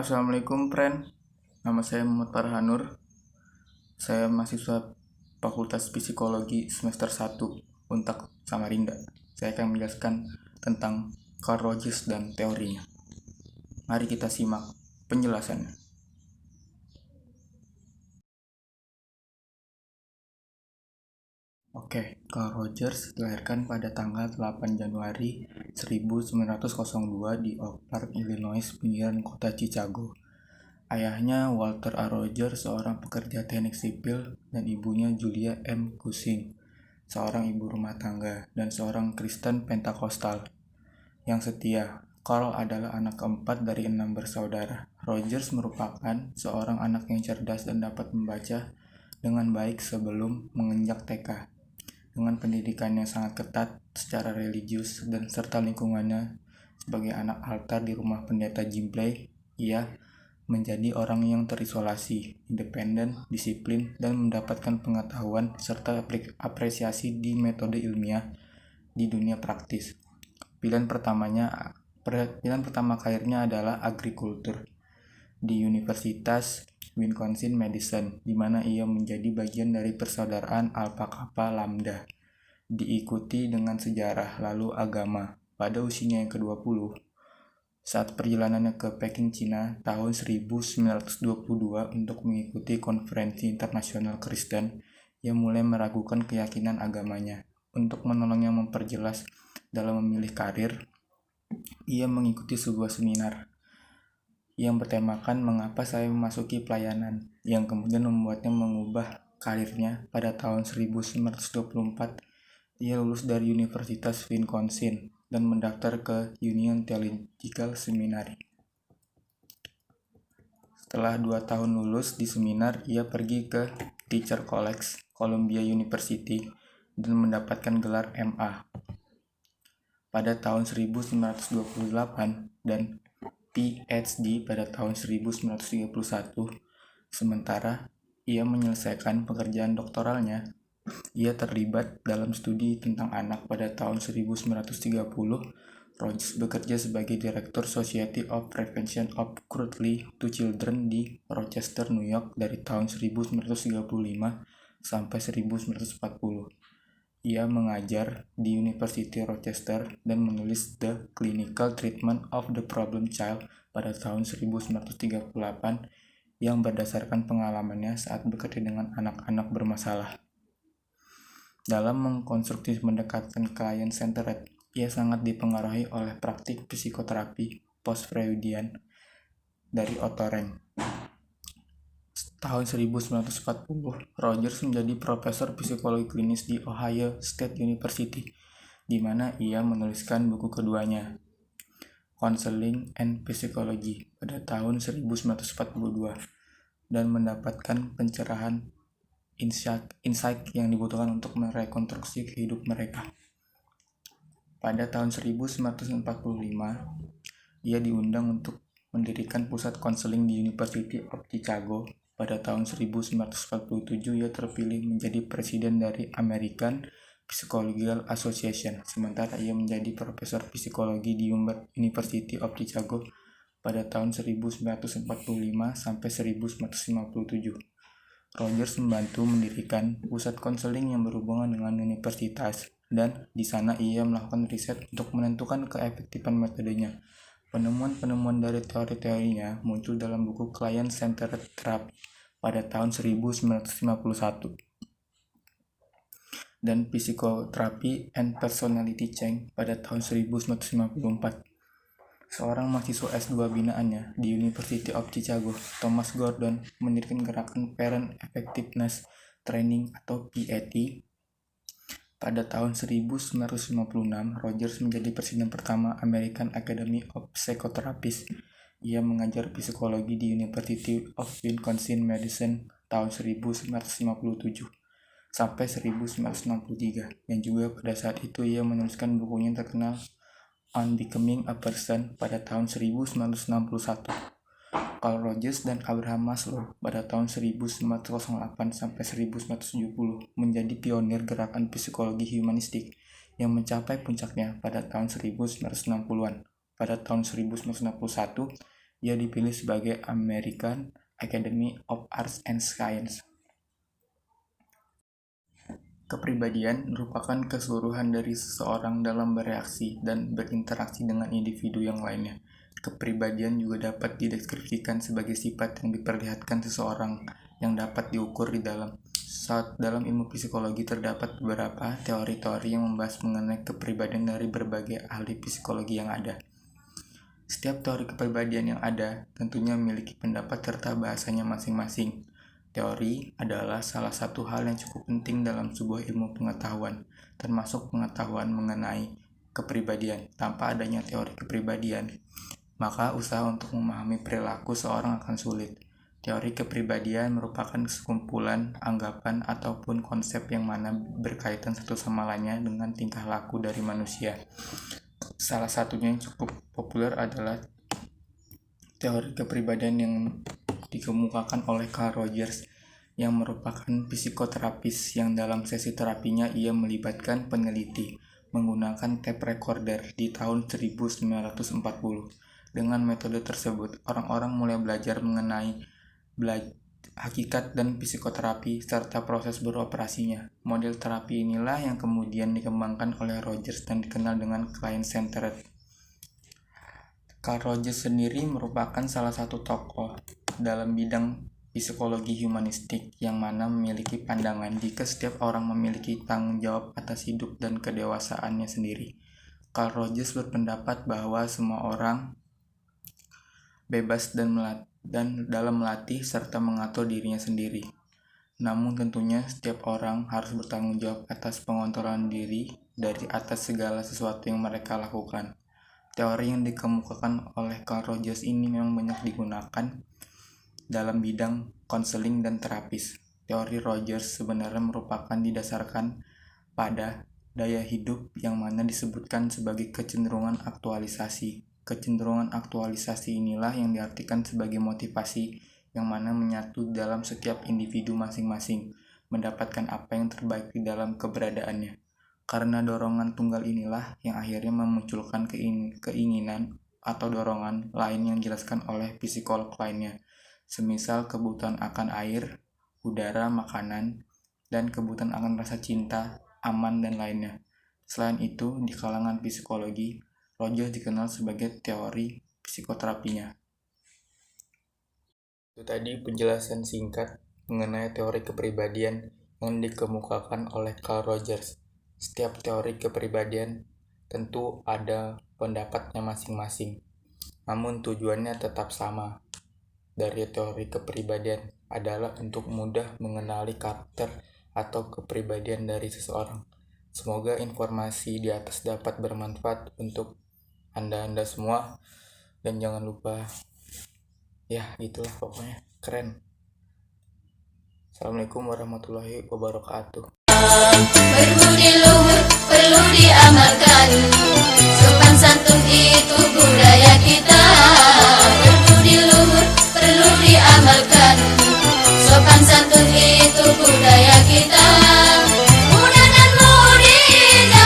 Assalamualaikum, friend. Nama saya Muhammad Farhanur. Saya mahasiswa Fakultas Psikologi semester 1 Untak Samarinda. Saya akan menjelaskan tentang Carl Rogers dan teorinya. Mari kita simak penjelasannya. Carl Rogers dilahirkan pada tanggal 8 Januari 1902 di Oak Park, Illinois, pinggiran kota Chicago. Ayahnya Walter A. Rogers, seorang pekerja teknik sipil, dan ibunya Julia M. Cushing, seorang ibu rumah tangga dan seorang Kristen Pentakostal yang setia. Carl adalah anak keempat dari 6 bersaudara. Rogers merupakan seorang anak yang cerdas dan dapat membaca dengan baik sebelum menginjak TK. Dengan pendidikan yang sangat ketat secara religius dan serta lingkungannya sebagai anak altar di rumah pendeta Jim Blay, ia menjadi orang yang terisolasi, independen, disiplin, dan mendapatkan pengetahuan serta apresiasi di metode ilmiah di dunia praktis. Pilihan pertama karirnya adalah agrikultur di Universitas Wisconsin-Madison, di mana ia menjadi bagian dari persaudaraan Alpha Kappa Lambda. Diikuti dengan sejarah lalu agama. Pada usianya yang ke-20, saat perjalanannya ke Peking, Cina tahun 1922 untuk mengikuti konferensi internasional Kristen, ia mulai meragukan keyakinan agamanya. Untuk menolongnya memperjelas dalam memilih karir, ia mengikuti sebuah seminar yang bertemakan "Mengapa Saya Memasuki Pelayanan", yang kemudian membuatnya mengubah karirnya. Pada tahun 1924, ia lulus dari Universitas Wisconsin dan mendaftar ke Union Theological Seminary. Setelah 2 tahun lulus di seminar, ia pergi ke Teacher College, Columbia University, dan mendapatkan gelar MA pada tahun 1928 dan PhD pada tahun 1931. Sementara ia menyelesaikan pekerjaan doktoralnya, ia terlibat dalam studi tentang anak. Pada tahun 1930, Rogers bekerja sebagai Direktur Society of Prevention of Cruelty to Children di Rochester, New York dari tahun 1935 sampai 1940. Ia mengajar di University Rochester dan menulis The Clinical Treatment of the Problem Child pada tahun 1938 yang berdasarkan pengalamannya saat bekerja dengan anak-anak bermasalah. Dalam mengkonstruksi pendekatan client-centered, ia sangat dipengaruhi oleh praktik psikoterapi post-Freudian dari Otto Rank. Tahun 1940, Rogers menjadi profesor psikologi klinis di Ohio State University, di mana ia menuliskan buku keduanya, Counseling and Psychology, pada tahun 1942, dan mendapatkan pencerahan insight yang dibutuhkan untuk merekonstruksi kehidupan mereka. Pada tahun 1945, ia diundang untuk mendirikan pusat konseling di University of Chicago. Pada tahun 1947, ia terpilih menjadi presiden dari American Psychological Association, sementara ia menjadi profesor psikologi di University of Chicago pada tahun 1945 sampai 1957. Rogers membantu mendirikan pusat konseling yang berhubungan dengan universitas, dan di sana ia melakukan riset untuk menentukan keefektifan metodenya. Penemuan-penemuan dari teori-teorinya muncul dalam buku Client-Centered Therapy pada tahun 1951 dan Psychotherapy and Personality Change pada tahun 1954. Seorang mahasiswa S2 binaannya di University of Chicago, Thomas Gordon, mendirikan gerakan Parent Effectiveness Training atau PET. Pada tahun 1956, Rogers menjadi presiden pertama American Academy of Psychotherapists. Ia mengajar psikologi di University of Wisconsin-Madison tahun 1957 sampai 1963, dan juga pada saat itu ia menuliskan bukunya yang terkenal On Becoming a Person pada tahun 1961. Carl Rogers dan Abraham Maslow pada tahun 1908 sampai 1970 menjadi pionir gerakan psikologi humanistik yang mencapai puncaknya pada tahun 1960-an. Pada tahun 1961, Ia dipilih sebagai American Academy of Arts and Sciences. Kepribadian merupakan keseluruhan dari seseorang dalam bereaksi dan berinteraksi dengan individu yang lainnya. Kepribadian juga dapat dideskripsikan sebagai sifat yang diperlihatkan seseorang yang dapat diukur di dalam. Dalam ilmu psikologi terdapat beberapa teori-teori yang membahas mengenai kepribadian dari berbagai ahli psikologi yang ada. Setiap teori kepribadian yang ada tentunya memiliki pendapat serta bahasanya masing-masing. Teori adalah salah satu hal yang cukup penting dalam sebuah ilmu pengetahuan, termasuk pengetahuan mengenai kepribadian. Tanpa adanya teori kepribadian, maka usaha untuk memahami perilaku seorang akan sulit. Teori kepribadian merupakan sekumpulan anggapan ataupun konsep yang mana berkaitan satu sama lainnya dengan tingkah laku dari manusia. Salah satunya yang cukup populer adalah teori kepribadian yang dikemukakan oleh Carl Rogers, yang merupakan psikoterapis yang dalam sesi terapinya ia melibatkan peneliti menggunakan tape recorder di tahun 1940. Dengan metode tersebut, orang-orang mulai belajar mengenai hakikat dan psikoterapi serta proses beroperasinya. Model terapi inilah yang kemudian dikembangkan oleh Rogers dan dikenal dengan client-centered. Carl Rogers sendiri merupakan salah satu tokoh dalam bidang psikologi humanistik yang mana memiliki pandangan jika setiap orang memiliki tanggung jawab atas hidup dan kedewasaannya sendiri. Carl Rogers berpendapat bahwa semua orang bebas dan dalam melatih serta mengatur dirinya sendiri. Namun tentunya setiap orang harus bertanggung jawab atas pengontrolan diri dari atas segala sesuatu yang mereka lakukan. Teori yang dikemukakan oleh Carl Rogers ini memang banyak digunakan dalam bidang konseling dan terapis. Teori Rogers sebenarnya merupakan didasarkan pada daya hidup yang mana disebutkan sebagai kecenderungan aktualisasi. Kecenderungan aktualisasi inilah yang diartikan sebagai motivasi yang mana menyatu dalam setiap individu masing-masing, mendapatkan apa yang terbaik di dalam keberadaannya. Karena dorongan tunggal inilah yang akhirnya memunculkan keinginan atau dorongan lain yang dijelaskan oleh psikolog lainnya, semisal kebutuhan akan air, udara, makanan, dan kebutuhan akan rasa cinta, aman, dan lainnya. Selain itu, di kalangan psikologi, Rogers dikenal sebagai teori psikoterapinya. Itu tadi penjelasan singkat mengenai teori kepribadian yang dikemukakan oleh Carl Rogers. Setiap teori kepribadian tentu ada pendapatnya masing-masing, namun tujuannya tetap sama. Dari teori kepribadian adalah untuk mudah mengenali karakter atau kepribadian dari seseorang. Semoga informasi di atas dapat bermanfaat untuk Anda semua, dan jangan lupa, ya itulah pokoknya keren. Assalamualaikum warahmatullahi wabarakatuh. Berbudi luhur perlu diamalkan.